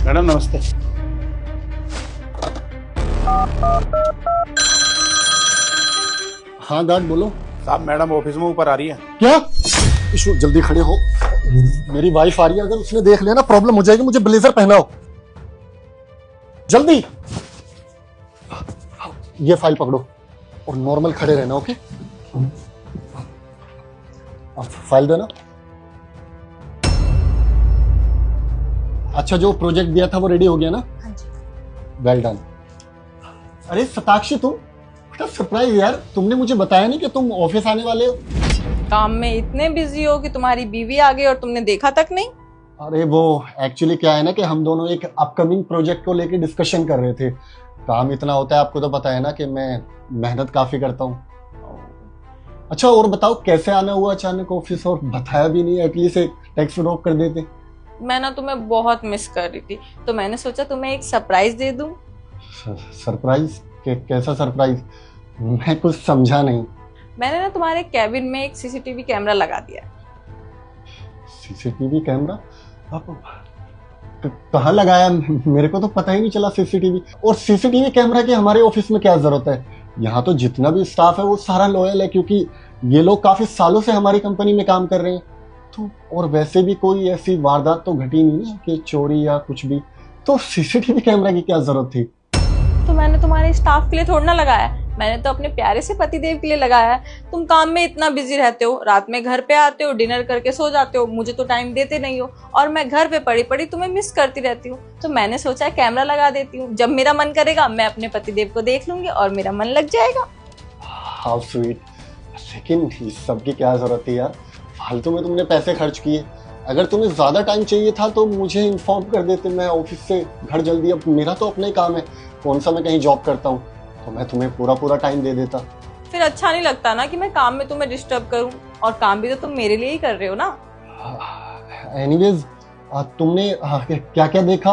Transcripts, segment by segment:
Madam नमस्ते। हाँ guard बोलो। साहब मैडम ऑफिस में ऊपर आ रही है। क्या इशू, जल्दी खड़े हो, मेरी वाइफ आ रही है, अगर उसने देख लिया ना प्रॉब्लम हो जाएगी। मुझे ब्लेजर पहनाओ जल्दी। ये फाइल पकड़ो और नॉर्मल खड़े रहना, ओके? अब फाइल देना। अच्छा, जो प्रोजेक्ट दिया था वो रेडी हो गया ना? हाँ जी। Well done. अरे सताक्षी, तुम बड़ा सरप्राइज यार, तुमने मुझे बताया नहीं कि तुम ऑफिस आने वाले हो। काम में इतने बिजी हो कि तुम्हारी बीवी आ गई और तुमने देखा तक नहीं। अरे वो एक्चुअली क्या है ना कि हम दोनों एक अपकमिंग प्रोजेक्ट को लेके डिस्कशन कर रहे थे। काम इतना होता है, आपको तो पता है ना कि मैं मेहनत काफी करता हूँ। अच्छा और बताओ, कैसे आना हुआ अचानक ऑफिस, और बताया भी नहीं, एटलीस्ट एक टेक्स्ट ड्रॉप कर देते। मैं ना तुम्हें बहुत मिस कर रही थी, तो मैंने सोचा तुम्हें एक सरप्राइज दे दूं। सरप्राइज? कैसा सरप्राइज? मैं कुछ समझा नहीं। मैंने ना तुम्हारे कैबिन में एक सीसीटीवी कैमरा लगा दिया। CCTV camera? आप कहाँ लगाया? मेरे को तो पता ही नहीं चला सीसीटीवी। और सीसीटीवी कैमरा की हमारे ऑफिस में क्या जरूरत है? यहाँ तो जितना भी स्टाफ है वो सारा लॉयल है, क्योंकि ये लोग काफी सालों से हमारी कंपनी में काम कर रहे हैं। तो और वैसे भी कोई ऐसी वारदात तो घटी नहीं है कि चोरी या कुछ भी, तो सीसीटीवी कैमरा की क्या जरूरत थी? तो मैंने तुम्हारे स्टाफ के लिए थोड़ा ना लगाया, मैंने तो अपने प्यारे से पतिदेव के लिए लगाया है। तुम काम में इतना बिजी रहते हो, रात में घर पे आते हो, डिनर करके सो जाते हो, मुझे तो टाइम देते नहीं हो, और मैं घर पे पड़ी पड़ी तुम्हें मिस करती रहती हूँ। तो मैंने सोचा कैमरा लगा देती हूँ, जब मेरा मन करेगा मैं अपने पतिदेव को देख लूंगी और मेरा मन लग जाएगा। How sweet. लेकिन इस सब की क्या जरूरत थी यार? फालतू में तुमने पैसे खर्च किए। अगर तुम्हें ज्यादा टाइम चाहिए था तो मुझे इन्फॉर्म कर देते, मैं ऑफिस से घर जल्दी, अब मेरा तो अपना ही काम है, कौन सा मैं कहीं जॉब करता हूँ, तो मैं तुम्हें पूरा टाइम दे देता। फिर अच्छा नहीं लगता ना कि मैं काम में तुम्हें डिस्टर्ब करूं, और काम भी तो तुम मेरे लिए ही कर रहे हो ना। एनीवेज, तुमने क्या क्या देखा?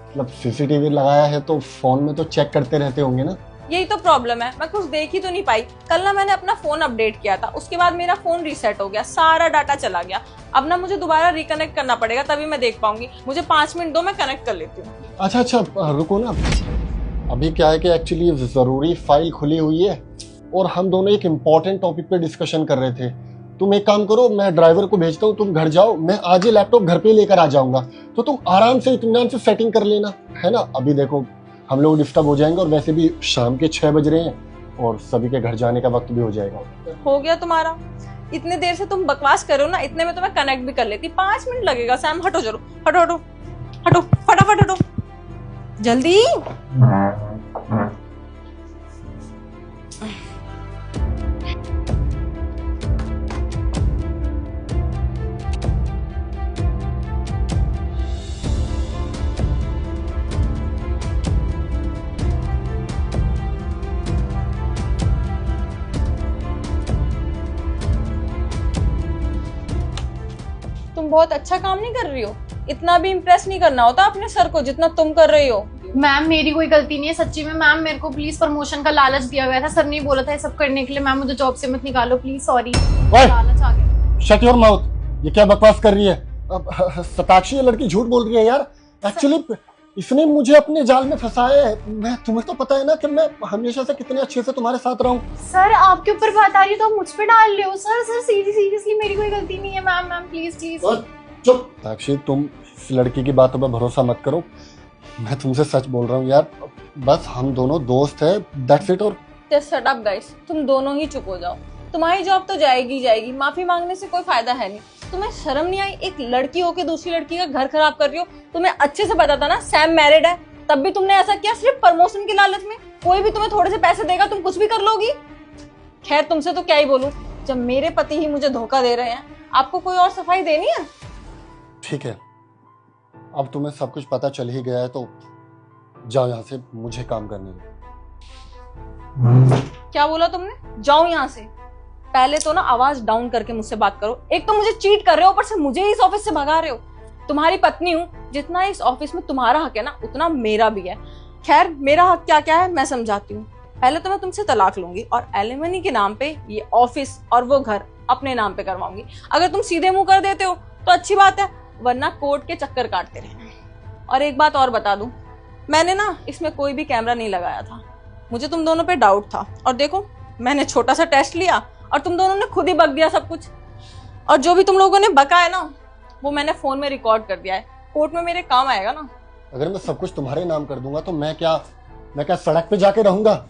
मतलब सीसीटीवी लगाया है तो फोन में तो चेक करते रहते होंगे ना? यही तो प्रॉब्लम है, मैं कुछ देख ही तो नहीं पाई। कल ना मैंने अपना फोन अपडेट किया था, उसके बाद मेरा फोन रीसेट हो गया, सारा डाटा चला गया। अब ना मुझे दोबारा रिकनेक्ट करना पड़ेगा, तभी मैं देख पाऊंगी। मुझे 5 मिनट दो, मैं कनेक्ट कर लेती हूँ। अच्छा, रुको ना। अभी क्या है कि एक्चुअली जरूरी फाइल खुली हुई है और हम दोनों एक इम्पोर्टेंट टॉपिक पे डिस्कशन कर रहे थे। तुम एक काम करो, मैं ड्राइवर को भेजता हूँ, तुम घर जाओ, मैं आज ही लैपटॉप घर पे लेकर आ जाऊंगा, तो तुम आराम से इत्मीनान से सेटिंग कर लेना, है ना? अभी देखो हम लोग डिस्टर्ब हो जाएंगे, और वैसे भी शाम के 6 बज रहे हैं और सभी के घर जाने का वक्त भी हो जाएगा। हो गया तुम्हारा? इतने देर से तुम बकवास करो ना, इतने में तो मैं कनेक्ट भी कर लेती। 5 मिनट लगेगा। सैम हटो, जरूर हटो हटो हटो, फटाफट हटो जल्दी। तुम बहुत अच्छा काम नहीं कर रही हो, इतना भी इम्प्रेस नहीं करना होता अपने सर को जितना तुम कर रही हो। मैम मेरी कोई गलती नहीं है सच्ची में। मैम मेरे को प्लीज प्रमोशन का लालच दिया गया था, सर ने बोला था ये सब करने के लिए। मैम मुझे जॉब से मत निकालो प्लीज, सॉरी। लालच आ गया। Shut your mouth. ये क्या बकवास कर रही है? अब सताक्षी, ये लड़की झूठ बोल रही है यार। एक्चुअली इसने मुझे अपने जाल में फंसाया है। मैं, तुम्हें तो पता है ना कि मैं हमेशा से कितने अच्छे से तुम्हारे साथ रहा हूँ। सर आपके ऊपर बात आ रही है तो आप मुझ पे डाल रहे हो। सर सीरियसली मेरी कोई गलती नहीं है। Ma'am please. चुप। साक्षी, तुम इस लड़की की बातों पर भरोसा मत करो, मैं तुमसे सच बोल रहा हूँ यार। बस हम दोनों दोस्त हैं, दैट्स इट। और जस्ट शट अप गाइस, तुम दोनों ही चुप हो जाओ। तुम्हारी जॉब तो जाएगी, माफी मांगने से कोई फायदा है नहीं। तुम्हें शर्म नहीं आई? एक लड़की होकर दूसरी लड़की का घर खराब कर रही हो। तुम्हें अच्छे से पता था ना सैम मैरिड है, तब भी तुमने ऐसा किया सिर्फ प्रमोशन के लालच में। कोई भी तुम्हें थोड़े से पैसे देगा, तुम कुछ भी कर लोगी। खैर तुमसे तो क्या ही बोलूं, जब मेरे पति ही मुझे धोखा दे रहे हैं, आपको कोई और सफाई देनी है? ठीक है, अब तुम्हें सब कुछ पता चल ही गया है तो जाओ यहाँ से, मुझे काम करने दो। क्या बोला तुमने? जाओ यहाँ से? पहले तो ना आवाज डाउन करके मुझसे बात करो। एक तो मुझे चीट कर रहे हो, ऊपर से मुझे ही इस ऑफिस से भगा रहे हो। तुम्हारी पत्नी हूँ, जितना इस ऑफिस में तुम्हारा हक है ना, उतना मेरा भी है। खैर मेरा हक क्या क्या है मैं समझाती हूँ। पहले तो मैं तुमसे तलाक लूंगी और एलिमनी के नाम पे ये ऑफिस और वो घर अपने नाम पे करवाऊंगी। अगर तुम सीधे मुंह कर देते हो तो अच्छी बात है, वरना कोर्ट के चक्कर काटते रहना। और एक बात और बता दूं, मैंने ना इसमें कोई भी कैमरा नहीं लगाया था। मुझे तुम दोनों पे डाउट था और देखो मैंने छोटा सा टेस्ट लिया और तुम दोनों ने खुद ही बक दिया सब कुछ। और जो भी तुम लोगों ने बका है ना वो मैंने फोन में रिकॉर्ड कर दिया है, कोर्ट में मेरे काम आएगा ना। अगर मैं सब कुछ तुम्हारे नाम कर दूंगा तो मैं क्या सड़क पे जाके रहूंगा?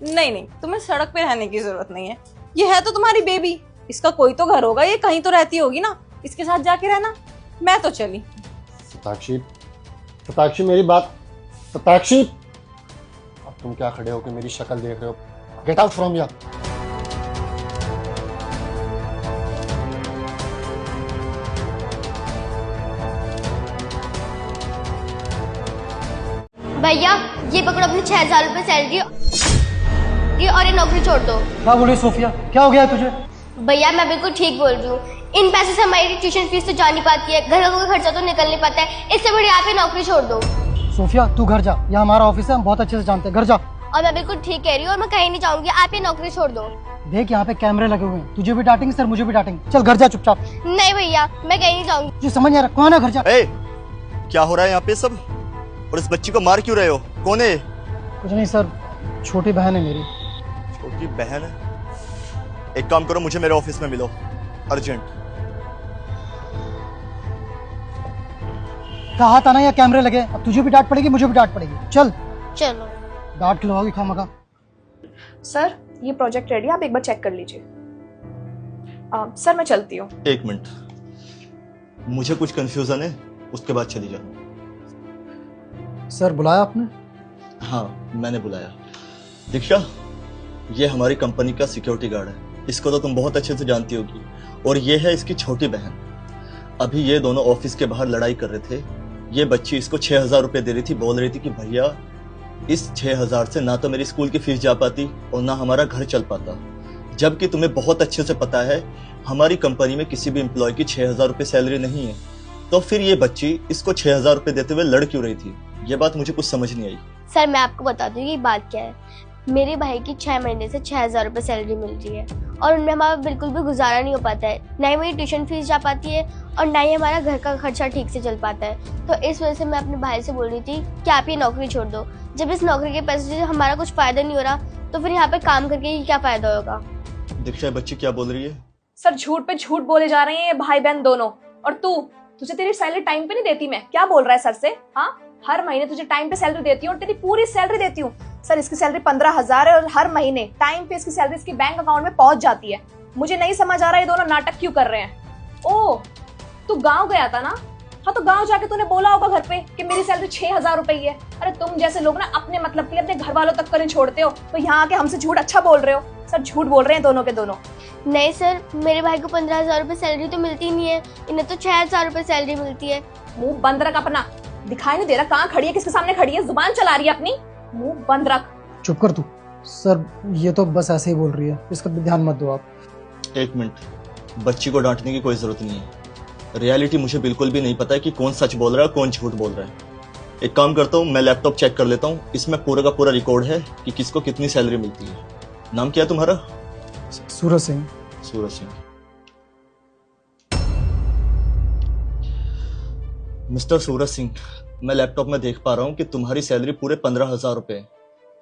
नहीं नहीं, तुम्हें सड़क पे रहने की जरूरत नहीं है। ये है तो तुम्हारी बेबी, इसका कोई तो घर होगा, ये कहीं तो रहती होगी ना, इसके साथ जाके रहना। मैं तो चली। सताक्षी मेरी बात, सताक्षी अब तुम क्या खड़े होकर मेरी शक्ल देख रहे हो? Get out from here. भैया ये पकड़ो अपनी 6,000 रुपए सैलरी और ये नौकरी छोड़ दो। क्या बोल रही सोफिया, क्या हो गया तुझे? भैया मैं बिल्कुल ठीक बोल रही हूँ। इन पैसे से हमारी ट्यूशन फीस तो जा नहीं पाती है, घर का खर्चा तो निकल नहीं पाता है, इससे बढ़िया आप ये नौकरी छोड़ दो। सोफिया तू घर जा, यह हमारा ऑफिस है, हम बहुत अच्छे से जानते हैं, घर जा। और मैं बिल्कुल ठीक कह रही हूँ और मैं कहीं नहीं जाऊंगी, आप ये नौकरी छोड़ दो। देख यहाँ पे कैमरे लगे हुए हैं, तुझे भी डांटेंगे सर, मुझे भी डांटेंगे। चल घर जा चुपचाप। नहीं भैया मैं कहीं नहीं जाऊंगी। तुझे समझ नहीं आ रहा, कौन है? घर जा। क्या हो रहा है यहाँ पे सब? और इस बच्ची को मार क्यों रहे हो? कौन है? कुछ नहीं सर, छोटी बहन है मेरी। छोटी बहन है? एक काम करो, मुझे मेरे ऑफिस में मिलो अर्जेंट। कहा था ना यहाँ कैमरे लगे, अब तुझे भी डांट पड़ेगी, मुझे भी डांट पड़ेगी। चल चलो। डांट खिलवाओगी खामखा। सर ये प्रोजेक्ट रेडी, आप एक बार चेक कर लीजिए। सर मैं चलती हूँ। एक मिनट, मुझे कुछ कंफ्यूजन है, उसके बाद चली जाओ। सर बुलाया आपने? हाँ मैंने बुलाया। दीक्षा, ये हमारी कंपनी का सिक्योरिटी गार्ड है, इसको तो तुम बहुत अच्छे से जानती होगी, और ये है इसकी छोटी बहन। अभी ये दोनों ऑफिस के बाहर लड़ाई कर रहे थे। ये बच्ची इसको 6,000 रुपए दे रही थी, बोल रही थी कि भैया इस 6,000 से ना तो मेरी स्कूल की फीस जा पाती और ना हमारा घर चल पाता। जबकि तुम्हें बहुत अच्छे से पता है हमारी कंपनी में किसी भी एम्प्लॉय की 6,000 रुपए सैलरी नहीं है, तो फिर ये बच्ची इसको 6,000 रुपए देते हुए लड़ क्यों रही थी? ये बात मुझे कुछ समझ नहीं आई। सर मैं आपको बता दूं ये बात क्या है। मेरे भाई की 6 महीने से 6,000 रुपए सैलरी मिल रही है और उनमें हमारा बिल्कुल भी गुजारा नहीं हो पाता है, ना ही मेरी ट्यूशन फीस जा पाती है और ना ही हमारा घर का खर्चा ठीक से चल पाता है। तो इस वजह से मैं अपने भाई से बोल रही थी कि आप ये नौकरी छोड़ दो। जब इस नौकरी के पैसे से हमारा कुछ फायदा नहीं हो रहा तो फिर यहाँ पे काम करके ही क्या फायदा होगा? दीक्षा, बच्ची क्या बोल रही है? सर झूठ पे झूठ बोले जा रहे हैं ये भाई बहन दोनों। और तुझे तेरी सैलरी टाइम पे नहीं देती मैं? क्या बोल रहा है सर से? हाँ हर महीने तुझे टाइम पे सैलरी देती हूँ और तेरी पूरी सैलरी देती हूँ। सर इसकी सैलरी 15,000 है और हर महीने टाइम पे इसकी सैलरी इसकी बैंक अकाउंट में पहुंच जाती है। मुझे नहीं समझ आ रहा ये दोनों नाटक क्यों कर रहे हैं। ओ तू गाँव गया था ना? हाँ तो गाँव जाके तूने बोला होगा घर पे कि मेरी सैलरी 6,000 रुपए ही है। अरे तुम जैसे लोग ना अपने मतलब के लिए अपने घर वालों तक कर छोड़ते हो, तो यहाँ आके हमसे झूठ अच्छा बोल रहे हो। सर झूठ बोल रहे हैं दोनों के दोनों। नहीं सर, मेरे भाई को 15,000 रुपए सैलरी तो मिलती नहीं है, इन्हें तो 6,000 रुपए सैलरी मिलती है। मुंह बंद रख अपना, दिखाई नहीं दे रहा कहाँ खड़ी है, किसके सामने खड़ी है, जुबान चला रही है अपनी, मुंह बंद रख। चुप कर तू। सर ये तो बस ऐसे ही बोल रही है, इसका ध्यान मत दो आप। एक मिनट, बच्ची को डांटने की कोई जरूरत नहीं है। रियलिटी मुझे बिल्कुल भी नहीं पता है कि कौन सच बोल रहा है कौन झूठ बोल रहा है। एक काम करता हूँ, मैं लैपटॉप चेक कर लेता हूँ, इसमें पूरा का पूरा रिकॉर्ड है कि किसको कितनी सैलरी मिलती है। नाम क्या है तुम्हारा? सूरज सिंह। सूरज सिंह। मिस्टर सूरज सिंह, मैं लैपटॉप में देख पा रहा हूँ कि तुम्हारी सैलरी पूरे 15,000 रुपए है।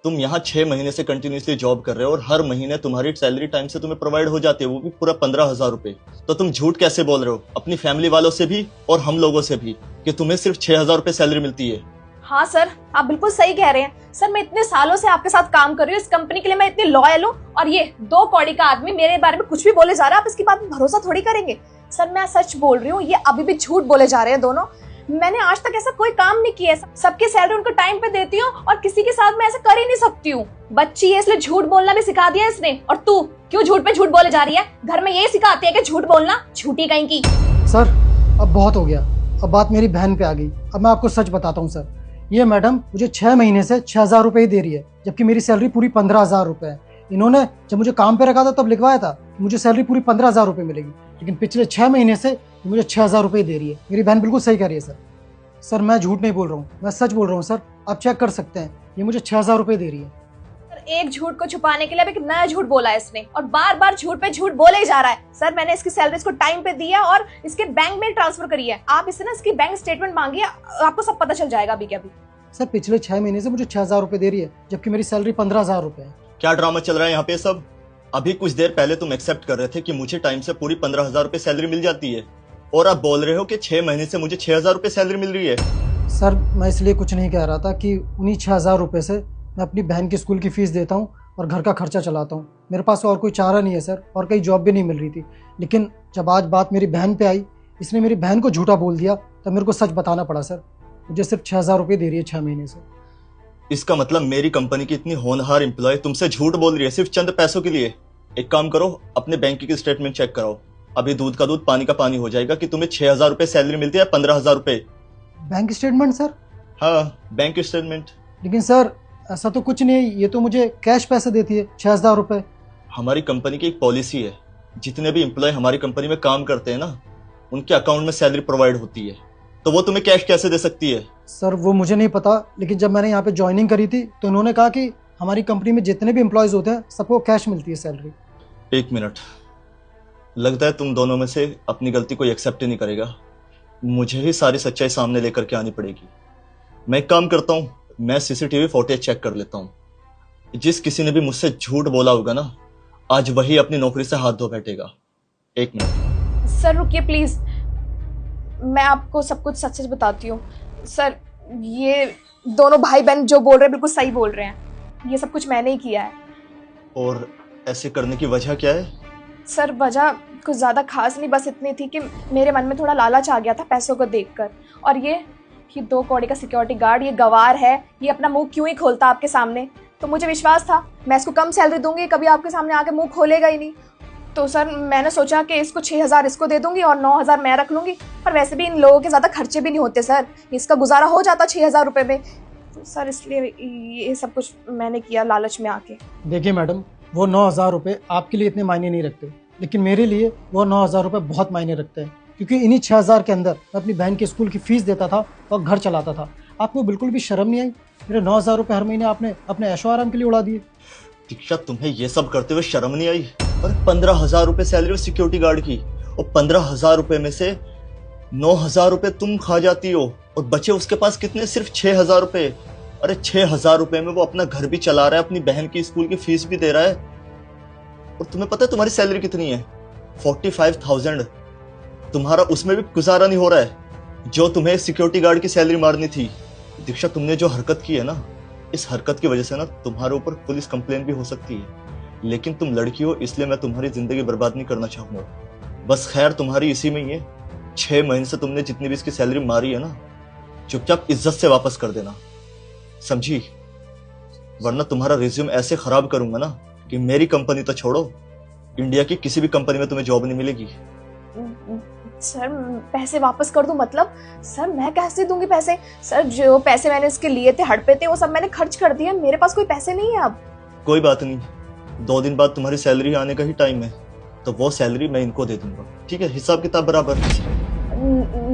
तुम यहाँ 6 महीने से कंटिन्यूसली जॉब कर रहे हो और हर महीने तुम्हारी सैलरी टाइम से तुम्हें प्रोवाइड हो जाती है, वो भी पूरा 15,000 रुपए। तो तुम झूठ कैसे बोल रहे हो अपनी फैमिली वालों से भी और हम लोगों से भी कि तुम्हें सिर्फ 6,000 रुपए सैलरी मिलती है? हाँ सर आप बिल्कुल सही कह रहे हैं। सर मैं इतने सालों से आपके साथ काम कर रही हूँ, इस कंपनी के लिए मैं इतनी लॉयल हूँ, और ये 2 कौड़ी का आदमी मेरे बारे में कुछ भी बोले जा रहा है, आप इसकी बात में भरोसा थोड़ी करेंगे? सर मैं सच बोल रही हूँ, ये अभी भी झूठ बोले जा रहे हैं दोनों। मैंने आज तक ऐसा कोई काम नहीं किया है, सबकी सैलरी उनको टाइम पे देती हूँ और किसी के साथ मैं ऐसा कर ही नहीं सकती हूँ। बच्ची है इसलिए झूठ बोलना भी सिखा दिया इसने, और तू क्यों झूठ पे झूठ बोले जा रही है? घर में यही सिखाती है कि झूठ बोलना, झूठी कहीं की। सर अब बहुत हो गया, अब बात मेरी बहन पे आ गई। अब मैं आपको सच बताता हूँ सर, ये मैडम मुझे 6 महीने से 6,000 रुपए ही दे रही है, जबकि मेरी सैलरी पूरी 15,000 रुपए है। इन्होंने जब मुझे काम पे रखा था तब लिखवाया था मुझे सैलरी पूरी 15,000 रुपए मिलेगी, लेकिन पिछले 6 महीने से मुझे 6,000 रुपए दे रही है। मेरी बहन बिल्कुल सही कह रही है सर। सर मैं झूठ नहीं बोल रहा हूँ, मैं सच बोल रहा हूँ सर, आप चेक कर सकते हैं, ये मुझे 6,000 रुपए दे रही है। एक झूठ को छुपाने के लिए अब एक नया झूठ बोला है इसने, और बार बार झूठ पे झूठ बोले ही जा रहा है। सर मैंने इसकी सैलरी इसको टाइम पे दी है और इसके बैंक में ट्रांसफर करी है। आप इससे ना इसकी बैंक स्टेटमेंट मांगिए, आपको सब पता चल जाएगा अभी के अभी। सर पिछले 6 महीने से मुझे 6,000 रुपए दे रही है, जबकि मेरी सैलरी 15,000 रुपए है। क्या ड्रामा चल रहा है यहाँ पे सब? अभी कुछ देर पहले तुम एक्सेप्ट कर रहे थे कि मुझे टाइम से पूरी 15,000 रुपए सैलरी मिल जाती है, और आप बोल रहे हो कि 6 महीने से मुझे 6,000 रुपए सैलरी मिल रही है। सर मैं इसलिए कुछ नहीं कह रहा था कि उन्हीं 6,000 रुपए से मैं अपनी बहन की स्कूल की फ़ीस देता हूँ और घर का खर्चा चलाता हूँ। मेरे पास और कोई चारा नहीं है सर, और कहीं जॉब भी नहीं मिल रही थी। लेकिन जब आज बात मेरी बहन पे आई, इसने मेरी बहन को झूठा बोल दिया, तब मेरे को सच बताना पड़ा सर। मुझे सिर्फ 6,000 रुपये दे रही है 6 महीने से। इसका मतलब मेरी कंपनी की इतनी होनहार एम्प्लॉय तुमसे झूठ बोल रही है सिर्फ चंद पैसों के लिए। एक काम करो, अपने बैंक की स्टेटमेंट चेक कराओ। अभी दूध का दूध पानी का पानी हो जाएगा कि तुम्हें 6,000 रुपए सैलरी मिलती है 15,000 रुपए। Bank statement sir? हाँ, बैंक स्टेटमेंट। लेकिन सर ऐसा तो कुछ नहीं है, ये तो मुझे कैश पैसे देती है 6,000 रुपये। हमारी कंपनी की एक पॉलिसी है, जितने भी एम्प्लॉय हमारी कंपनी में काम करते हैं ना, उनके अकाउंट में सैलरी प्रोवाइड होती है, तो वो तुम्हें कैश कैसे दे सकती है? सर वो मुझे नहीं पता, लेकिन जब मैंने यहाँ पे ज्वाइनिंग करी थी तो उन्होंने कहा कि हमारी कंपनी में जितने भी एम्प्लॉयज़ होते हैं सबको कैश मिलती है सैलरी। एक मिनट, लगता है तुम दोनों में से अपनी गलती कोई एक्सेप्ट ही नहीं करेगा। मुझे ही सारी सच्चाई सामने लेकर के आनी पड़ेगी। मैं एक काम करता हूँ, मैं सीसीटीवी फुटेज चेक कर लेता हूँ। जिस किसी ने भी मुझसे झूठ बोला होगा ना, आज वही अपनी नौकरी से हाथ धो बैठेगा। एक मिनट। सर रुकिए प्लीज, मैं आपको सब कुछ सच सच बताती हूँ। सर ये दोनों भाई बहन जो बोल रहे हैं बिल्कुल सही बोल रहे हैं, ये सब कुछ मैंने ही किया है। और ऐसे करने की वजह क्या है? सर वजह कुछ ज़्यादा खास नहीं, बस इतनी थी कि मेरे मन में थोड़ा लालच आ गया था पैसों को देखकर। और ये 2 कौड़ी का सिक्योरिटी गार्ड, ये गवार है, ये अपना मुंह क्यों ही खोलता आपके सामने। तो मुझे विश्वास था मैं इसको कम सैलरी दूंगी, कभी आपके सामने आके मुंह खोलेगा ही नहीं। तो सर मैंने सोचा कि इसको 6,000 इसको दे दूंगी और 9,000 मैं रख लूंगी। पर वैसे भी इन लोगों के ज़्यादा खर्चे भी नहीं होते सर, इसका गुजारा हो जाता 6,000 रुपये में। तो सर इसलिए ये सब कुछ मैंने किया लालच में आके। देखिए मैडम, वो 9,000 रुपये आपके लिए इतने मायने नहीं रखते, लेकिन मेरे लिए वो 9,000 रुपये बहुत मायने रखते हैं, क्योंकि इन्हीं 6,000 के अंदर मैं अपनी बहन की स्कूल की फ़ीस देता था और घर चलाता था। आपको बिल्कुल भी शर्म नहीं आई? मेरे 9,000 रुपये हर महीने आपने अपने ऐशो आराम के लिए उड़ा दिए। दीक्षा, तुम्हें ये सब करते हुए शर्म नहीं आई? और 15,000 रुपए सैलरी सिक्योरिटी गार्ड की, और 15,000 रुपए में से 9,000 रुपए तुम खा जाती हो, और बचे उसके पास कितने? सिर्फ 6,000 रुपए। अरे 6,000 रुपए में वो अपना घर भी चला रहा है, अपनी बहन की स्कूल की फीस भी दे रहा है। और तुम्हें पता है तुम्हारी सैलरी कितनी है? 45,000। तुम्हारा उसमें भी गुजारा नहीं हो रहा है जो तुम्हें सिक्योरिटी गार्ड की सैलरी मारनी थी। दीक्षा, तुमने जो हरकत की है ना, इस हरकत की वजह से ना तुम्हारे ऊपर पुलिस कंप्लेन भी हो सकती है। लेकिन तुम लड़की हो, इसलिए मैं तुम्हारी जिंदगी बर्बाद नहीं करना चाहूंगा। बस खैर तुम्हारी इसी में ही है। 6 महीने से तुमने जितनी भी इसकी सैलरी मारी है ना, चुपचाप इज्जत से वापस कर देना, समझी? वरना तुम्हारा रिज्यूम ऐसे खराब करूंगा ना कि मेरी कंपनी तो छोड़ो, इंडिया की किसी भी कंपनी में तुम्हें जॉब नहीं मिलेगी। सर पैसे वापस कर दूं? मतलब सर मैं कैसे दूंगी पैसे? सर जो पैसे मैंने इसके लिए थे, हड़पे थे, वो सब मैंने खर्च कर दिए। मेरे पास कोई पैसे नहीं है अब। कोई बात नहीं, 2 दिन बाद तुम्हारी सैलरी आने का ही टाइम है, तो वो सैलरी मैं इनको दे दूंगा, ठीक है? हिसाब किताब बराबर।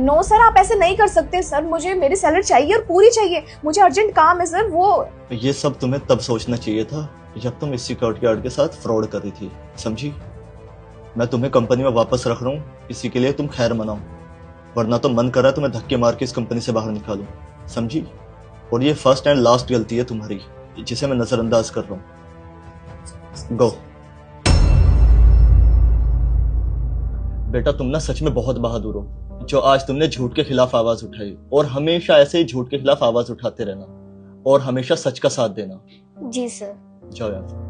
नो सर, आप ऐसे नहीं कर सकते सर, मुझे मेरी सैलरी चाहिए और पूरी चाहिए। मुझे अर्जेंट काम है सर। वो ये सब तुम्हें तब सोचना चाहिए था जब तुम इस सिक्योरिटी गार्ड के साथ फ्रॉड कर रही थी, समझी? मैं तुम्हें कंपनी में वापस रख रहा हूँ, इसी के लिए तुम खैर मनाओ, वरना तो मन कर रहा है तुम्हें धक्के मार के इस कंपनी से बाहर निकालूं, समझी? और ये फर्स्ट एंड लास्ट गलती है तुम्हारी, जिसे मैं नजरअंदाज कर रहा हूँ। गो बेटा, तुम ना सच में बहुत बहादुर हो जो आज तुमने झूठ के खिलाफ आवाज उठाई, और हमेशा ऐसे ही झूठ के खिलाफ आवाज उठाते रहना और हमेशा सच का साथ देना। जी सर। जाओ यार।